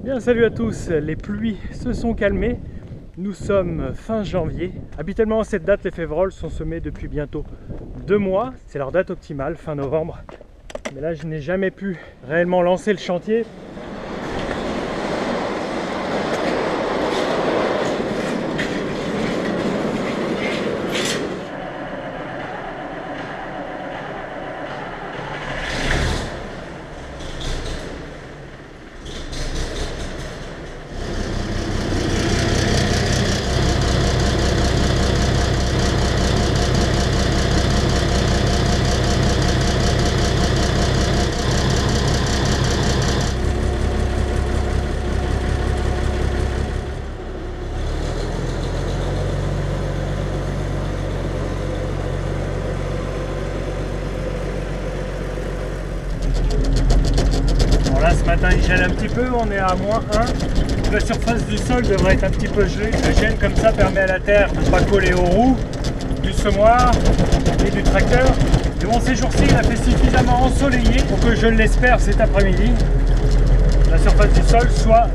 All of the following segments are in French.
Bien, salut à tous, les pluies se sont calmées, nous sommes fin janvier. Habituellement à cette date les févroles sont semés depuis bientôt 2 mois, c'est leur date optimale, fin novembre. Mais là je n'ai jamais pu réellement lancer le chantier. Ce matin il gèle un petit peu, on est à -1. La surface du sol devrait être un petit peu gelée. Le gel comme ça permet à la terre de ne pas coller aux roues du semoir et du tracteur. Et bon, ces jours-ci il a fait suffisamment ensoleillé pour que je l'espère cet après-midi, la surface du sol soit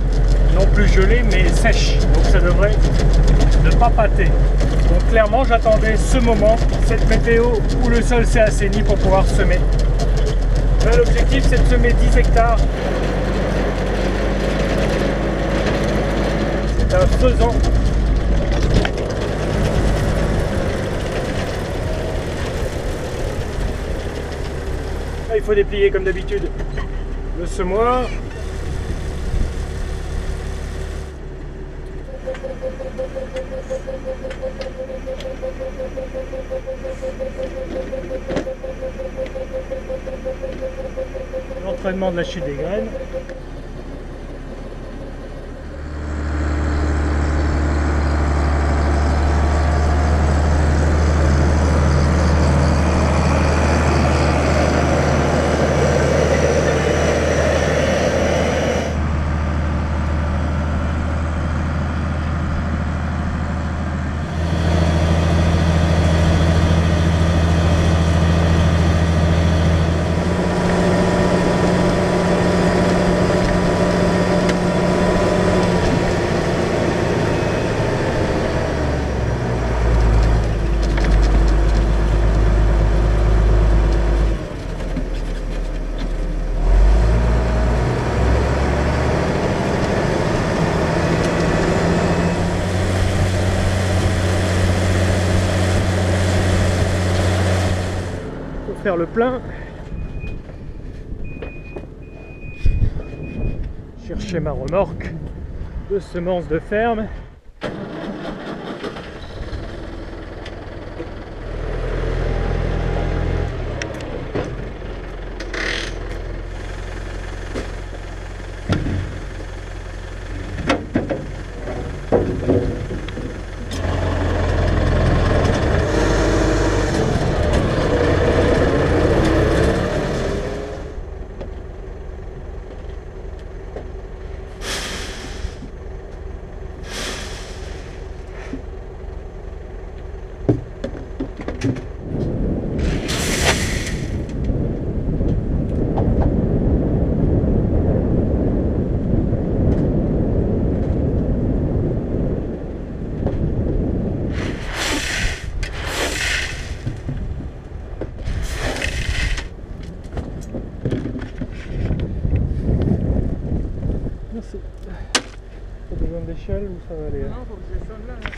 non plus gelée mais sèche. Donc ça devrait ne pas pâter. Donc clairement j'attendais ce moment, cette météo où le sol s'est assaini pour pouvoir semer. L'objectif c'est de semer 10 hectares. C'est un faisan. Là, il faut déplier comme d'habitude le semoir. L'entraînement de la chute des graines. Faire le plein, chercher ma remorque de semences de ferme. T'as besoin d'échelle ou ça va aller? Non, faut que je descende là, hein,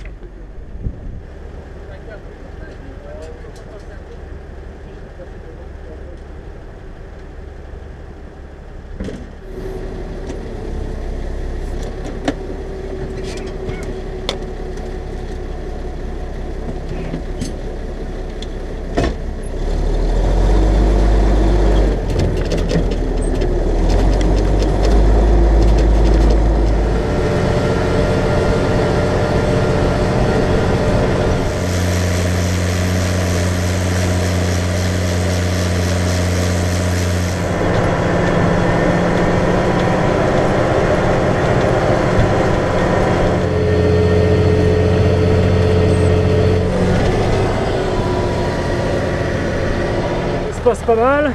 passe pas mal.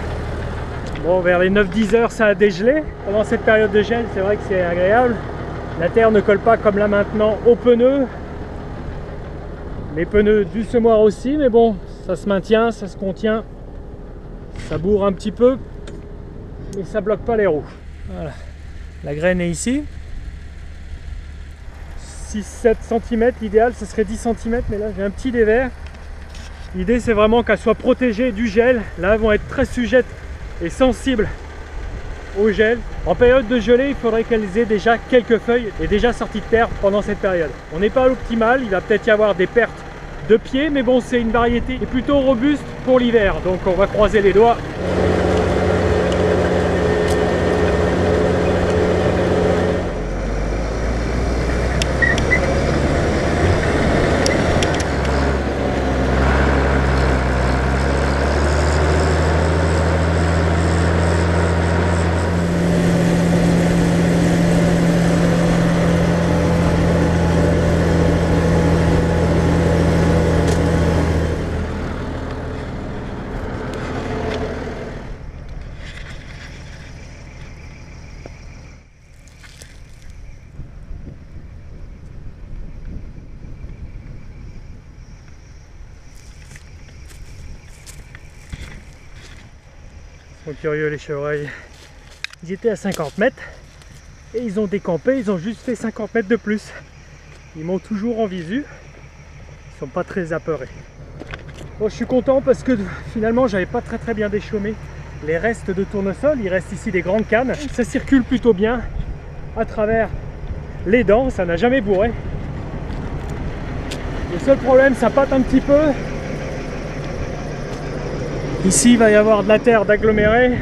Bon, vers les 9-10 heures, ça a dégelé. Pendant cette période de gel, c'est vrai que c'est agréable. La terre ne colle pas comme là maintenant aux pneus. Les pneus du semoir aussi, mais bon, ça se maintient, ça se contient. Ça bourre un petit peu, mais ça bloque pas les roues. Voilà. La graine est ici. 6-7 cm, l'idéal ce serait 10 cm, mais là j'ai un petit dévers. L'idée c'est vraiment qu'elle soit protégée du gel. Là elles vont être très sujettes et sensibles au gel. En période de gelée, il faudrait qu'elles aient déjà quelques feuilles et déjà sorties de terre pendant cette période. On n'est pas à l'optimal, il va peut-être y avoir des pertes de pieds, mais bon, c'est une variété qui est plutôt robuste pour l'hiver, donc on va croiser les doigts. Ils sont curieux les chevreuils. Ils étaient à 50 mètres et ils ont décampé, ils ont juste fait 50 mètres de plus. Ils m'ont toujours en visu. Ils sont pas très apeurés. Bon, je suis content parce que finalement j'avais pas très bien déchaumé les restes de tournesol. Il reste ici des grandes cannes. Ça circule plutôt bien à travers les dents, ça n'a jamais bourré. Le seul problème, ça pâte un petit peu. Ici, il va y avoir de la terre d'aggloméré.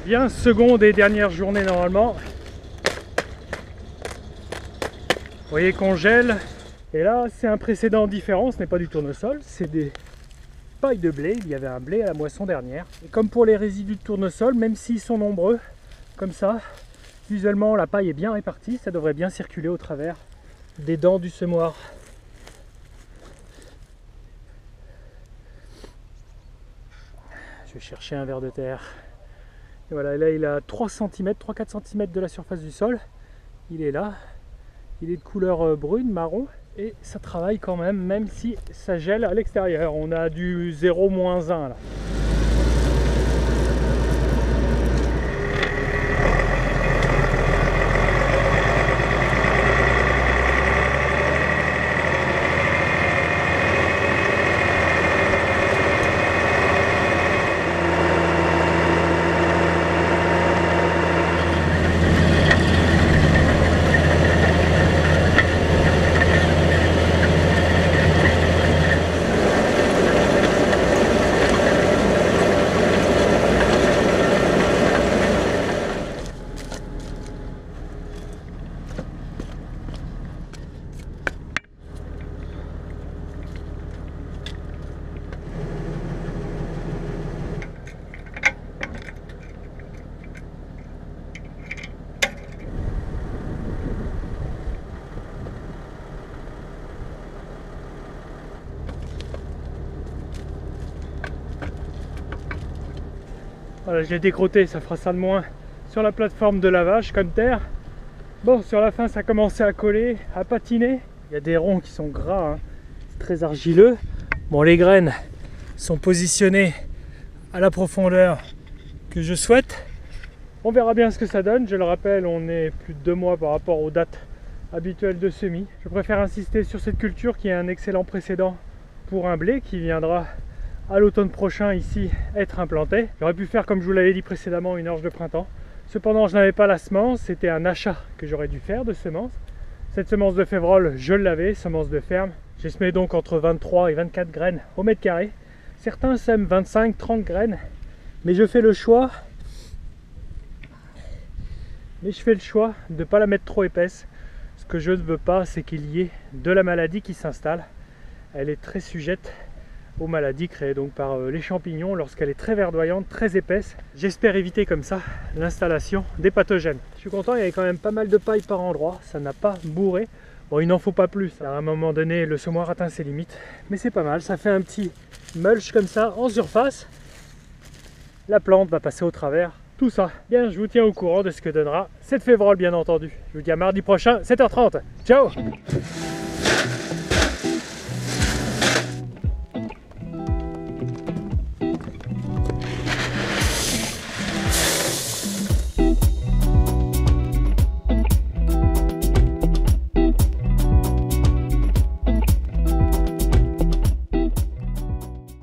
Bien, seconde et dernière journée normalement. Vous voyez qu'on gèle. Et là, c'est un précédent différent. Ce n'est pas du tournesol, c'est des pailles de blé. Il y avait un blé à la moisson dernière. Et comme pour les résidus de tournesol, même s'ils sont nombreux, comme ça, visuellement la paille est bien répartie. Ça devrait bien circuler au travers des dents du semoir. Je vais chercher un ver de terre. Et voilà, là il a 3 cm, 3-4 cm de la surface du sol. Il est là. Il est de couleur brune, marron. Et ça travaille quand même, même si ça gèle à l'extérieur. On a du 0-1 là. Voilà, je l'ai décrotté, ça fera ça de moins sur la plateforme de lavage comme terre. Bon, sur la fin, ça a commencé à coller, à patiner. Il y a des ronds qui sont gras, hein. C'est très argileux. Bon, les graines sont positionnées à la profondeur que je souhaite. On verra bien ce que ça donne. Je le rappelle, on est plus de 2 mois par rapport aux dates habituelles de semis. Je préfère insister sur cette culture qui est un excellent précédent pour un blé qui viendra à l'automne prochain ici être implanté. J'aurais pu faire, comme je vous l'avais dit précédemment, une orge de printemps. Cependant, je n'avais pas la semence, c'était un achat que j'aurais dû faire de semence. Cette semence de févrole, je l'avais, semence de ferme. J'ai semé donc entre 23 et 24 graines au mètre carré. Certains sèment 25-30 graines, mais je fais le choix de ne pas la mettre trop épaisse. Ce que je ne veux pas, c'est qu'il y ait de la maladie qui s'installe. Elle est très sujette aux maladies créées donc par les champignons lorsqu'elle est très verdoyante, très épaisse. J'espère éviter comme ça l'installation des pathogènes. Je suis content, il y avait quand même pas mal de paille par endroit, ça n'a pas bourré. Bon, il n'en faut pas plus, à un moment donné le semoir atteint ses limites, mais c'est pas mal, ça fait un petit mulch comme ça en surface. La plante va passer au travers, tout ça. Bien, je vous tiens au courant de ce que donnera cette févrole bien entendu. Je vous dis à mardi prochain, 7h30. Ciao!